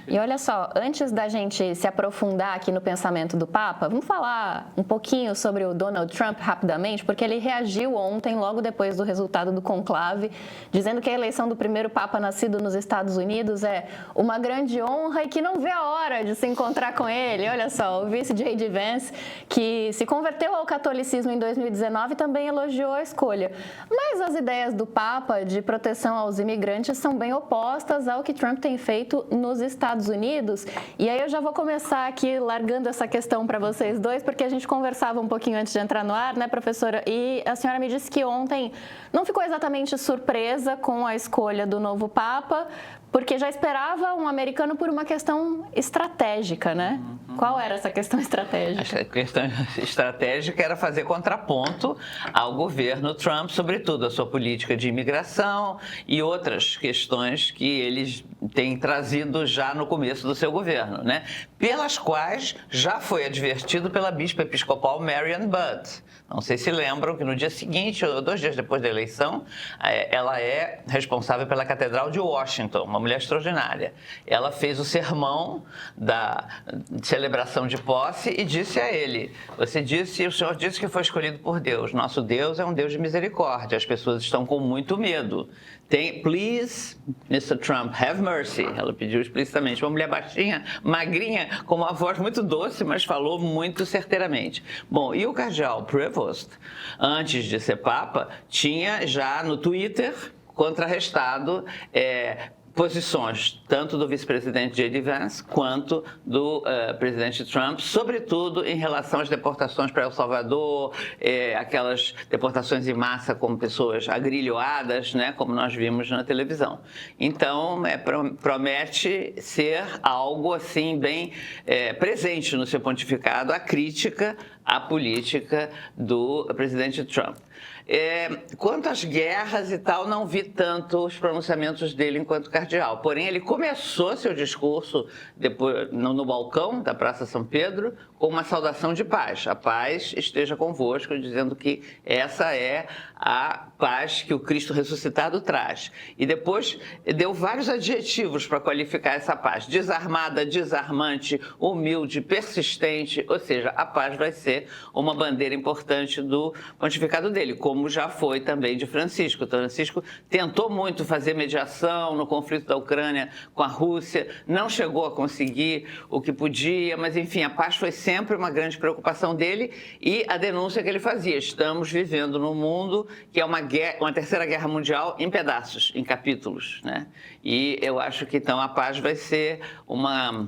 E olha só, antes da gente se aprofundar aqui no pensamento do Papa, vamos falar um pouquinho sobre o Donald Trump rapidamente, porque ele reagiu ontem, logo depois do resultado do conclave, dizendo que a eleição do primeiro Papa nascido nos Estados Unidos é uma grande honra e que não vê a hora de se encontrar com ele. Olha só, o vice J.D. Vance, que se converteu ao catolicismo em 2019, também elogiou a escolha. Mas as ideias do Papa de proteção aos imigrantes são bem opostas ao que Trump tem feito nos Estados Unidos. E aí eu já vou começar aqui largando essa questão para vocês dois, porque a gente conversava um pouquinho antes de entrar no ar, né, professora? E a senhora me disse que ontem não ficou exatamente surpresa com a escolha do novo Papa, porque já esperava um americano por uma questão estratégica, né? Qual era essa questão estratégica? A questão estratégica era fazer contraponto ao governo Trump, sobretudo a sua política de imigração e outras questões que eles têm trazido já no começo do seu governo, né? Pelas quais já foi advertido pela bispa episcopal Marian Budd. Não sei se lembram que no dia seguinte, ou 2 dias depois da eleição, ela é responsável pela Catedral de Washington, uma mulher extraordinária. Ela fez o sermão da celebração de posse e disse a ele: o senhor disse que foi escolhido por Deus. Nosso Deus é um Deus de misericórdia. As pessoas estão com muito medo. Please, Mr. Trump, have mercy. Ela pediu explicitamente. Uma mulher baixinha, magrinha, com uma voz muito doce, mas falou muito certeiramente. Bom, e o cardeal Prevost, antes de ser Papa, tinha já no Twitter contrarrestado posições tanto do vice-presidente J.D. Vance quanto do presidente Trump, sobretudo em relação às deportações para El Salvador, aquelas deportações em massa com pessoas agrilhoadas, né, como nós vimos na televisão. Então, promete ser algo assim bem presente no seu pontificado, a crítica à política do presidente Trump. Quanto às guerras e tal, não vi tanto os pronunciamentos dele enquanto cardeal. Porém, ele começou seu discurso depois, no balcão da Praça São Pedro com uma saudação de paz. A paz esteja convosco, dizendo que essa é a paz que o Cristo ressuscitado traz. E depois deu vários adjetivos para qualificar essa paz: desarmada, desarmante, humilde, persistente. Ou seja, a paz vai ser uma bandeira importante do pontificado dele, como já foi também de Francisco. Francisco tentou muito fazer mediação no conflito da Ucrânia com a Rússia, não chegou a conseguir o que podia, mas enfim, a paz foi sempre uma grande preocupação dele e a denúncia que ele fazia: estamos vivendo num mundo que é uma terceira guerra mundial em pedaços, em capítulos, né? E eu acho que então a paz vai ser um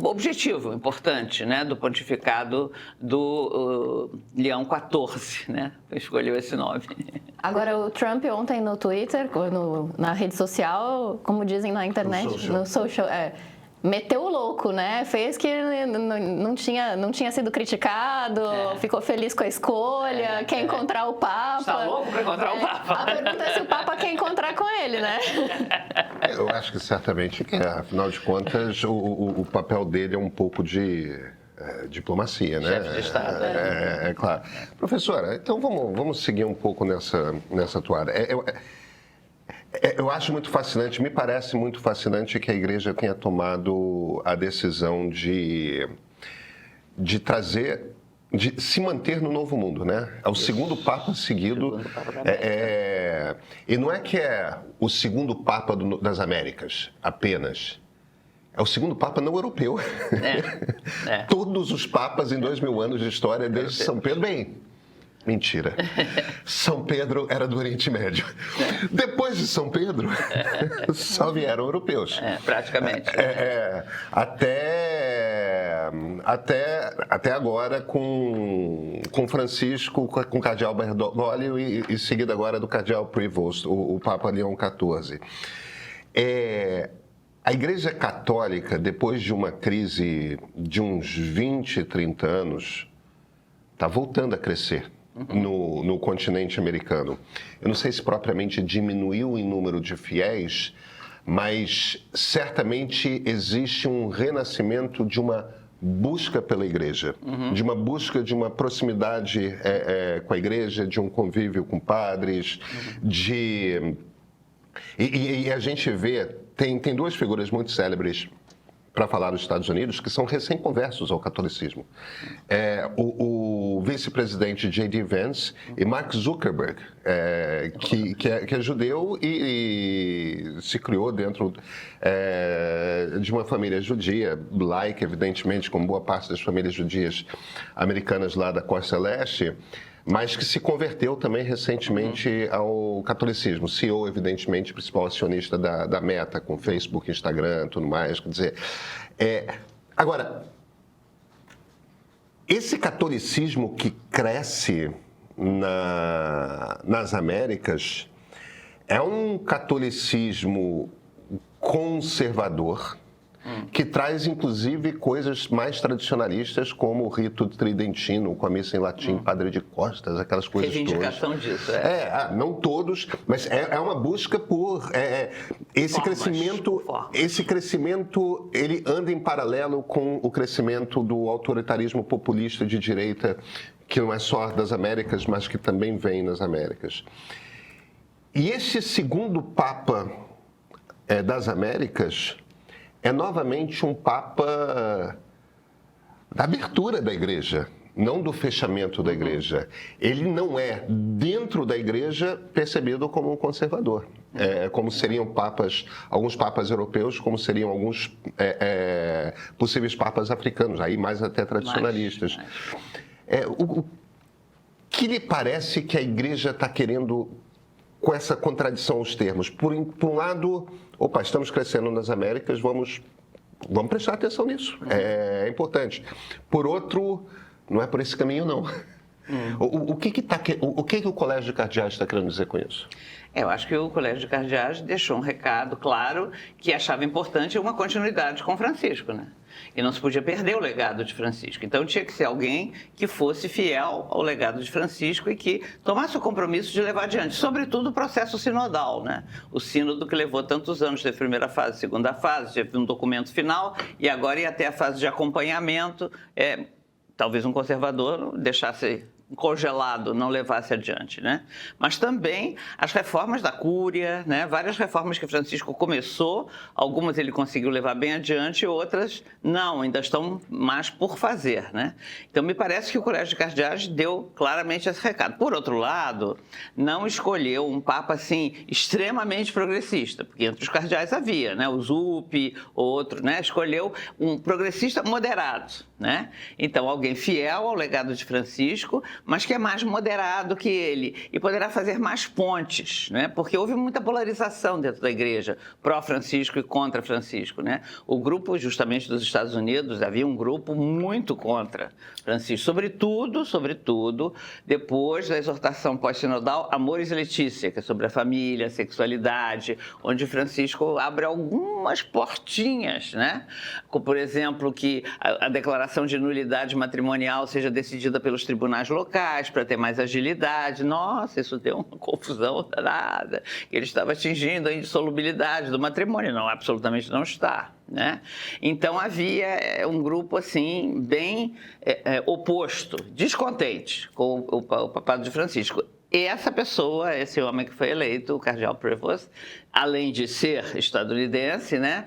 objetivo importante, né, do pontificado do Leão XIV, né? Escolheu esse nome. Agora, o Trump ontem no Twitter, na rede social, como dizem na internet, no social, meteu o louco, né? Fez que não tinha sido criticado, ficou feliz com a escolha, quer encontrar o Papa. Está louco para encontrar o Papa? A pergunta é se o Papa quer encontrar com ele, né? Eu acho que certamente quer. Afinal de contas, o papel dele é um pouco de diplomacia, né? Chefe de Estado. É claro. Professora, então vamos seguir um pouco nessa toada. Eu acho muito fascinante, me parece muito fascinante que a Igreja tenha tomado a decisão de se manter no Novo Mundo, né? É o segundo Papa seguido. E não é que é o segundo Papa das Américas, apenas. É o segundo Papa não europeu. Todos os Papas em 2000 anos de história, desde São Pedro, mentira. São Pedro era do Oriente Médio. Depois de São Pedro, só vieram europeus. Praticamente. Até agora com Francisco, com o cardeal Bergoglio e seguido agora do cardeal Prevost, o Papa Leão XIV. A Igreja Católica, depois de uma crise de uns 20, 30 anos, está voltando a crescer no continente americano. Eu não sei se propriamente diminuiu em número de fiéis, mas certamente existe um renascimento de uma busca pela igreja, de uma busca de uma proximidade com a igreja, de um convívio com padres, E a gente vê tem duas figuras muito célebres para falar dos Estados Unidos que são recém-conversos ao catolicismo. O vice-presidente J.D. Vance e Mark Zuckerberg, que é judeu e se criou dentro de uma família judia, laica, evidentemente, como boa parte das famílias judias americanas lá da Costa Leste, mas que se converteu também recentemente ao catolicismo. CEO, evidentemente, principal acionista da Meta, com Facebook, Instagram e tudo mais. Quer dizer, agora, esse catolicismo que cresce nas Américas é um catolicismo conservador, que traz, inclusive, coisas mais tradicionalistas, como o rito tridentino, com a missa em latim, Padre de Costas, aquelas coisas todas. Reivindicação disso, não todos, mas é uma busca por esse crescimento. Esse crescimento, ele anda em paralelo com o crescimento do autoritarismo populista de direita, que não é só das Américas, mas que também vem nas Américas. E esse segundo Papa das Américas é novamente um Papa da abertura da Igreja, não do fechamento da Igreja. Ele não é, dentro da Igreja, percebido como um conservador, como seriam alguns papas europeus, como seriam alguns possíveis papas africanos, aí mais até tradicionalistas. O que lhe parece que a Igreja está querendo com essa contradição aos termos? Por um lado, estamos crescendo nas Américas, vamos prestar atenção nisso, é importante. Por outro, não é por esse caminho, não. O que o Colégio de Cardeais está querendo dizer com isso? Eu acho que o Colégio de Cardeais deixou um recado claro que achava importante uma continuidade com Francisco, né? E não se podia perder o legado de Francisco. Então tinha que ser alguém que fosse fiel ao legado de Francisco e que tomasse o compromisso de levar adiante, sobretudo o processo sinodal, né? O sínodo que levou tantos anos, teve primeira fase, segunda fase, teve um documento final e agora ia até a fase de acompanhamento. Talvez um conservador deixasse congelado, não levasse adiante, né? Mas também as reformas da Cúria, né? Várias reformas que Francisco começou, algumas ele conseguiu levar bem adiante, outras não, ainda estão mais por fazer, né? Então me parece que o Colégio de Cardeais deu claramente esse recado. Por outro lado, não escolheu um papa assim extremamente progressista, porque entre os cardeais havia, né? O Zuppi, outro, né? Escolheu um progressista moderado, né? Então alguém fiel ao legado de Francisco, mas que é mais moderado que ele e poderá fazer mais pontes, né? Porque houve muita polarização dentro da Igreja, pró-Francisco e contra Francisco, né? O grupo, justamente dos Estados Unidos, havia um grupo muito contra Francisco, sobretudo, depois da exortação pós-sinodal Amoris Laetitia, que é sobre a família, a sexualidade, onde Francisco abre algumas portinhas, né? Como, por exemplo, que a declaração de nulidade matrimonial seja decidida pelos tribunais locais para ter mais agilidade. Nossa, isso deu uma confusão danada. Ele estava atingindo a indissolubilidade do matrimônio. Não, absolutamente não está, né? Então havia um grupo assim bem oposto, descontente com o papado de Francisco. E essa pessoa, esse homem que foi eleito, o cardeal Prevost, além de ser estadunidense, né?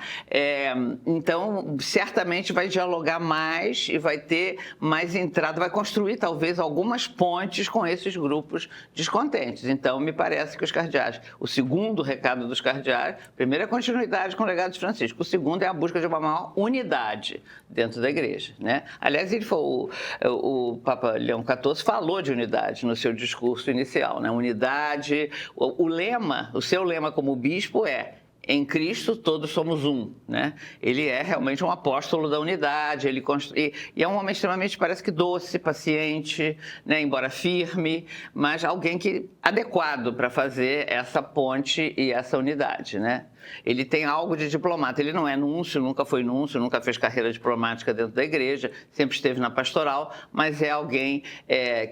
Então, certamente vai dialogar mais e vai ter mais entrada, vai construir talvez algumas pontes com esses grupos descontentes. Então, me parece que os cardeais, o segundo recado dos cardeais, primeiro é a continuidade com o legado de Francisco, o segundo é a busca de uma maior unidade dentro da Igreja, né? Aliás, ele foi o Papa Leão XIV falou de unidade no seu discurso inicial, né? Unidade, o seu lema como bispo é: em Cristo todos somos um, né? Ele é realmente um apóstolo da unidade, e é um homem extremamente, parece que doce, paciente, né? Embora firme, mas alguém adequado para fazer essa ponte e essa unidade, né? Ele tem algo de diplomata, ele não é núncio, nunca foi núncio, nunca fez carreira diplomática dentro da Igreja, sempre esteve na pastoral, mas é alguém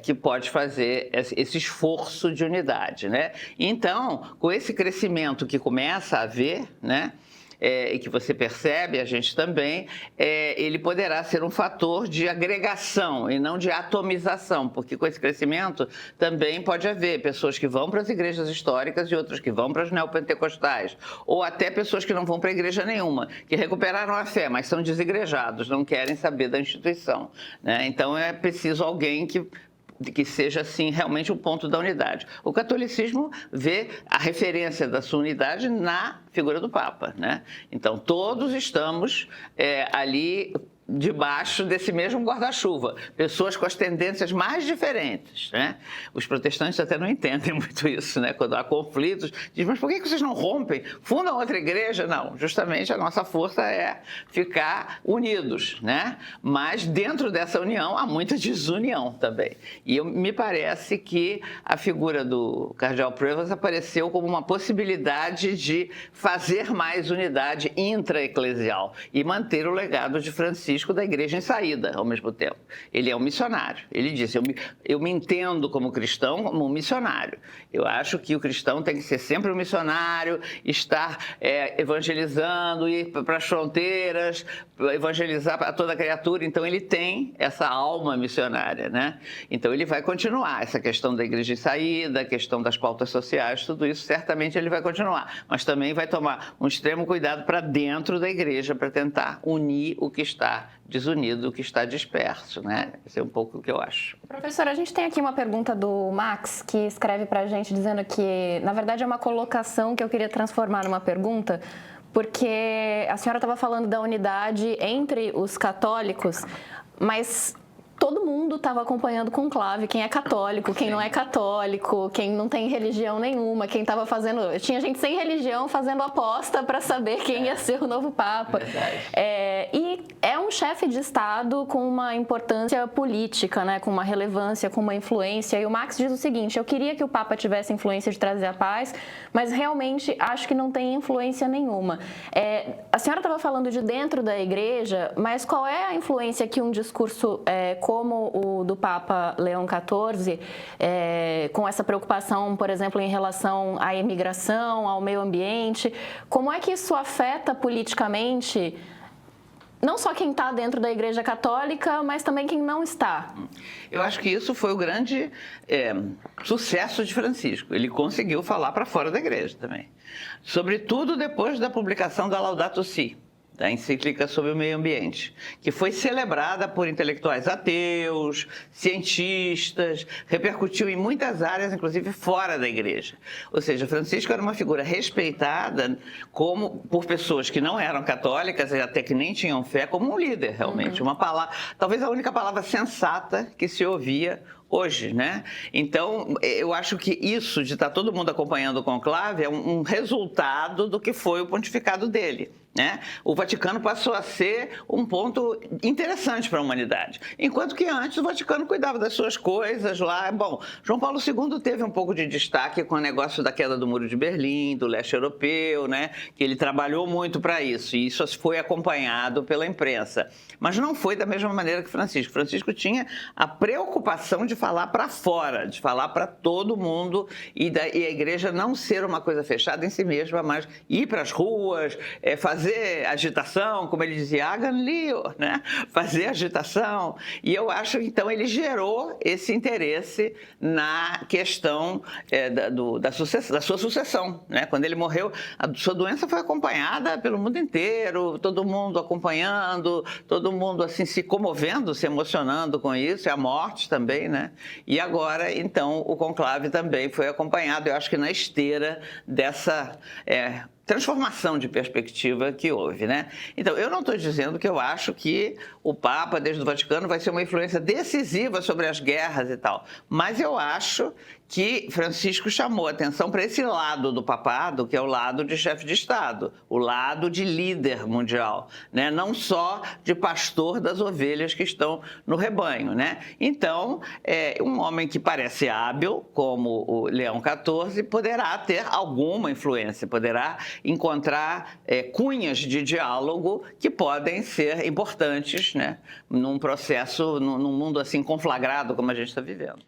que pode fazer esse esforço de unidade, né? Então, com esse crescimento que começa a haver, né? e que você percebe, a gente também, ele poderá ser um fator de agregação e não de atomização, porque com esse crescimento também pode haver pessoas que vão para as igrejas históricas e outras que vão para as neopentecostais, ou até pessoas que não vão para a igreja nenhuma, que recuperaram a fé, mas são desigrejados, não querem saber da instituição, né? Então é preciso alguém que seja, assim, realmente o ponto da unidade. O catolicismo vê a referência da sua unidade na figura do Papa, né? Então, todos estamos ali debaixo desse mesmo guarda-chuva, pessoas com as tendências mais diferentes, né? Os protestantes até não entendem muito isso, né? Quando há conflitos, dizem, mas por que vocês não rompem? Fundam outra igreja? Não, justamente a nossa força é ficar unidos, né? Mas dentro dessa união há muita desunião também. E me parece que a figura do cardeal Prevost apareceu como uma possibilidade de fazer mais unidade intra-eclesial e manter o legado de Francisco da igreja em saída, ao mesmo tempo. Ele é um missionário. Ele disse, eu me entendo como cristão, como um missionário. Eu acho que o cristão tem que ser sempre um missionário, estar evangelizando, ir para as fronteiras, evangelizar a toda criatura. Então, ele tem essa alma missionária, né? Então, ele vai continuar. Essa questão da igreja em saída, a questão das pautas sociais, tudo isso, certamente ele vai continuar. Mas também vai tomar um extremo cuidado para dentro da igreja, para tentar unir o que está desunido, o que está disperso, né? Esse é um pouco o que eu acho. Professora, a gente tem aqui uma pergunta do Max, que escreve para a gente dizendo que, na verdade, é uma colocação que eu queria transformar numa pergunta, porque a senhora estava falando da unidade entre os católicos, mas todo mundo estava acompanhando o conclave, quem é católico, quem não é católico, quem não tem religião nenhuma, quem estava fazendo... Tinha gente sem religião fazendo aposta para saber quem ia ser o novo Papa. E é um chefe de Estado com uma importância política, né, com uma relevância, com uma influência. E o Max diz o seguinte, eu queria que o Papa tivesse influência de trazer a paz, mas realmente acho que não tem influência nenhuma. A senhora estava falando de dentro da igreja, mas qual é a influência que um discurso como o do Papa Leão XIV, com essa preocupação, por exemplo, em relação à imigração, ao meio ambiente, como é que isso afeta politicamente não só quem está dentro da Igreja Católica, mas também quem não está? Eu acho que isso foi o grande sucesso de Francisco. Ele conseguiu falar para fora da igreja também. Sobretudo depois da publicação da Laudato Si, da encíclica sobre o meio ambiente, que foi celebrada por intelectuais ateus, cientistas, repercutiu em muitas áreas, inclusive fora da igreja. Ou seja, Francisco era uma figura respeitada por pessoas que não eram católicas e até que nem tinham fé, como um líder, realmente. Uma palavra, talvez a única palavra sensata que se ouvia hoje, né? Então, eu acho que isso de estar todo mundo acompanhando o conclave é um resultado do que foi o pontificado dele, né? O Vaticano passou a ser um ponto interessante para a humanidade, enquanto que antes o Vaticano cuidava das suas coisas lá. Bom, João Paulo II teve um pouco de destaque com o negócio da queda do Muro de Berlim, do leste europeu, né? Que ele trabalhou muito para isso, e isso foi acompanhado pela imprensa. Mas não foi da mesma maneira que Francisco. Francisco tinha a preocupação de falar para fora, de falar para todo mundo e a igreja não ser uma coisa fechada em si mesma, mas ir para as ruas, fazer agitação, como ele dizia, hagan lío, né? Fazer agitação. E eu acho que, então, ele gerou esse interesse na questão da sua sucessão, né? Quando ele morreu, a sua doença foi acompanhada pelo mundo inteiro, todo mundo acompanhando, todo mundo assim se comovendo, se emocionando com isso, e a morte também, né? E agora, então, o conclave também foi acompanhado, eu acho que na esteira dessa transformação de perspectiva que houve, né? Então, eu não estou dizendo que eu acho que o Papa, desde o Vaticano, vai ser uma influência decisiva sobre as guerras e tal, mas eu acho que Francisco chamou atenção para esse lado do papado, que é o lado de chefe de Estado, o lado de líder mundial, né? Não só de pastor das ovelhas que estão no rebanho, né? Então, um homem que parece hábil, como o Leão XIV, poderá ter alguma influência, poderá encontrar cunhas de diálogo que podem ser importantes, né? Num processo, num mundo assim conflagrado como a gente está vivendo.